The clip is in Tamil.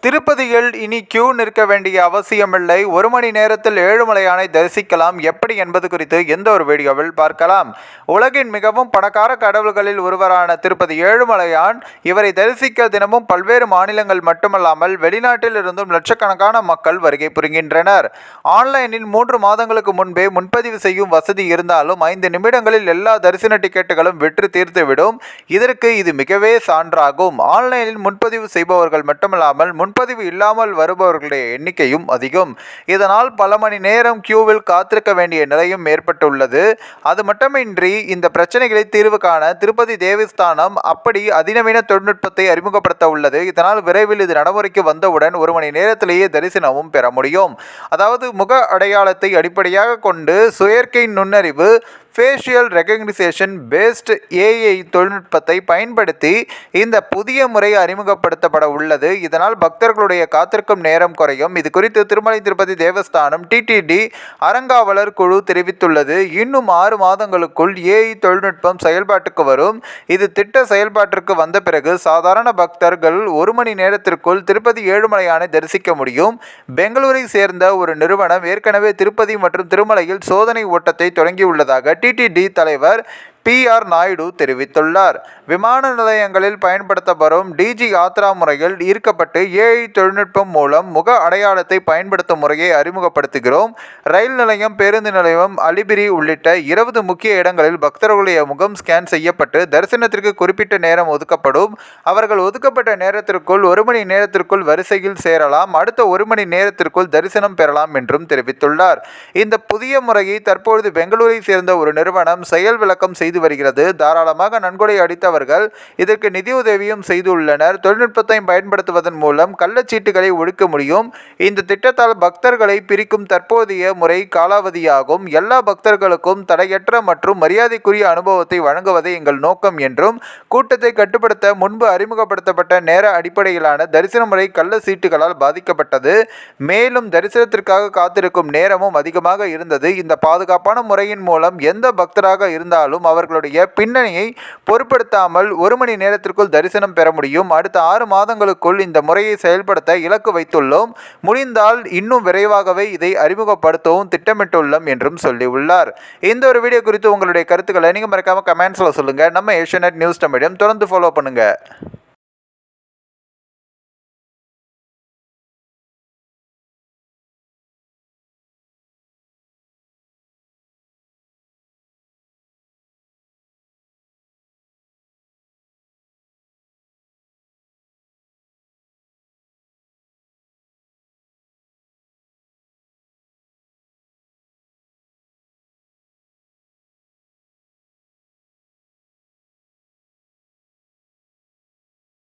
திருப்பதியில் இனி கியூ நிற்க வேண்டிய அவசியமில்லை. 1 மணி நேரத்தில் ஏழுமலையானை தரிசிக்கலாம். எப்படி என்பது குறித்து எந்த ஒரு வீடியோவில் பார்க்கலாம். உலகின் மிகவும் பணக்கார கடவுள்களில் ஒருவரான திருப்பதி ஏழுமலையான், இவரை தரிசிக்க தினமும் பல்வேறு மாநிலங்கள் மட்டுமல்லாமல் வெளிநாட்டில் இருந்தும் லட்சக்கணக்கான மக்கள் வருகை புரிகின்றனர். ஆன்லைனில் 3 மாதங்களுக்கு முன்பே முன்பதிவு செய்யும் வசதி இருந்தாலும் 5 நிமிடங்களில் எல்லா தரிசன டிக்கெட்டுகளும் விற்று தீர்த்துவிடும். இதற்கு இது மிகவே சான்றாகும். ஆன்லைனில் முன்பதிவு செய்பவர்கள் மட்டுமல்லாமல் முன்பதிவு இல்லாமல் வருபவர்களுடைய எண்ணிக்கையும் அதிகம். இதனால் பல மணி நேரம் கியூவில் காத்திருக்க வேண்டிய நிலையும் ஏற்பட்டுள்ளது. அது மட்டுமின்றி இந்த பிரச்சனைகளை தீர்வு காண திருப்பதி தேவஸ்தானம் அப்படி அதிநவீன தொழில்நுட்பத்தை அறிமுகப்படுத்த உள்ளது. இதனால் விரைவில் இது நடைமுறைக்கு வந்தவுடன் 1 மணி நேரத்திலேயே தரிசனமும் பெற முடியும். அதாவது முக அடையாளத்தை அடிப்படையாக கொண்டு செயற்கை நுண்ணறிவு ஃபேஷியல் ரெகக்னிஷன் பேஸ்ட் ஏஐ தொழில்நுட்பத்தை பயன்படுத்தி இந்த புதிய முறை அறிமுகப்படுத்தப்பட உள்ளது. இதனால் பக்தர்களுடைய காத்திருக்கும் நேரம் குறையும். இது குறித்து திருமலை திருப்பதி தேவஸ்தானம் டிடிடி அறங்காவலர் குழு தெரிவித்துள்ளது. இன்னும் 6 மாதங்களுக்குள் ஏஐ தொழில்நுட்பம் செயல்பாட்டுக்கு வரும். இது திட்ட செயல்பாட்டிற்கு வந்த பிறகு சாதாரண பக்தர்கள் 1 மணி நேரத்திற்குள் திருப்பதி ஏழுமலையானை தரிசிக்க முடியும். பெங்களூரை சேர்ந்த ஒரு நிறுவனம் ஏற்கனவே திருப்பதி மற்றும் திருமலையில் சோதனை ஓட்டத்தை தொடங்கியுள்ளதாக டிடிடி தலைவர் PR நாயுடு தெரிவித்துள்ளார். விமான நிலையங்களில் பயன்படுத்தப்படும் டிஜி யாத்ரா முறையில் ஈர்க்கப்பட்டு ஏஐ தொழில்நுட்பம் மூலம் முக அடையாளத்தை பயன்படுத்தும் முறையை அறிமுகப்படுத்துகிறோம். ரயில் நிலையம், பேருந்து நிலையம், அலிபிரி உள்ளிட்ட 20 முக்கிய இடங்களில் பக்தர்களுடைய முகம் ஸ்கேன் செய்யப்பட்டு தரிசனத்திற்கு குறிப்பிட்ட நேரம் ஒதுக்கப்படும். அவர்கள் ஒதுக்கப்பட்ட நேரத்திற்குள் 1 மணி நேரத்திற்குள் வரிசையில் சேரலாம். அடுத்த 1 மணி நேரத்திற்குள் தரிசனம் பெறலாம் என்றும் தெரிவித்துள்ளார். இந்த புதிய முறையை தற்பொழுது பெங்களூரை சேர்ந்த ஒரு நிறுவனம் செயல் விளக்கம் செய்து வருகிறது. தாராளமாக நன்கொடை அளித்தவர்கள் இதற்கு நிதியுதவியும் செய்துள்ளனர். தொழில்நுட்பத்தை பயன்படுத்துவதன் மூலம் கள்ளச்சீட்டுகளை ஒழிக்க முடியும். இந்த திட்டத்தால் பக்தர்களை பிரிக்கும் தற்போதைய முறை காலாவதியாகும். எல்லா பக்தர்களுக்கும் தடையற்ற மற்றும் மரியாதைக்குரிய அனுபவத்தை வழங்குவதே எங்கள் நோக்கம் என்றும், கூட்டத்தை கட்டுப்படுத்த முன்பு அறிமுகப்படுத்தப்பட்ட நேர அடிப்படையிலான தரிசன முறை கள்ள சீட்டுகளால் பாதிக்கப்பட்டது. மேலும் தரிசனத்திற்காக காத்திருக்கும் நேரமும் அதிகமாக இருந்தது. இந்த பாதுகாப்பான முறையின் மூலம் எந்த பக்தராக இருந்தாலும் அவர்களுடைய பின்னணியை பொருட்படுத்தாமல் 1 மணி நேரத்திற்குள் தரிசனம் பெற முடியும். அடுத்த 6 மாதங்களுக்குள் இந்த முறையை செயல்படுத்த இலக்கு வைத்துள்ளோம். முடிந்தால் இன்னும் விரைவாகவே இதை அறிமுகப்படுத்தவும் திட்டமிட்டுள்ளோம் என்றும் சொல்லியுள்ளார். இந்த ஒரு வீடியோ குறித்து உங்களுடைய கருத்துக்களை நீங்க மறக்காம கமெண்ட்ஸ்ல சொல்லுங்க. நம்ம ஏஷியநெட் நியூஸ் தமிழையும் தொடர்ந்து ஃபாலோ பண்ணுங்க.